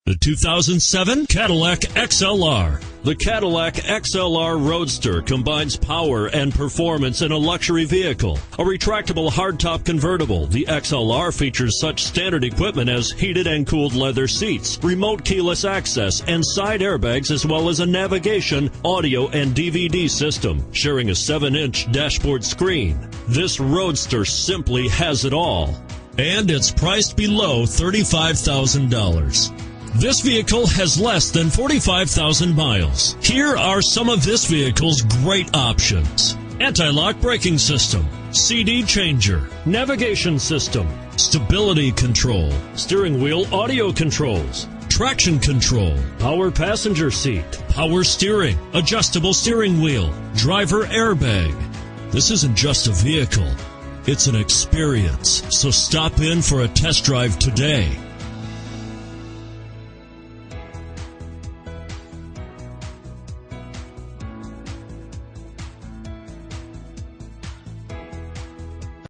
The 2007 Cadillac XLR. The Cadillac XLR Roadster combines power and performance in a luxury vehicle. A retractable hardtop convertible, the XLR features such standard equipment as heated and cooled leather seats, remote keyless access, and side airbags, as well as a navigation, audio, and DVD system, sharing a 7-inch dashboard screen. This Roadster simply has it all. And it's priced below $35,000. This vehicle has less than 45,000 miles. Here are some of this vehicle's great options: anti-lock braking system, CD changer, navigation system, stability control, steering wheel audio controls, traction control, power passenger seat, power steering, adjustable steering wheel, driver airbag. This isn't just a vehicle, it's an experience. So stop in for a test drive today.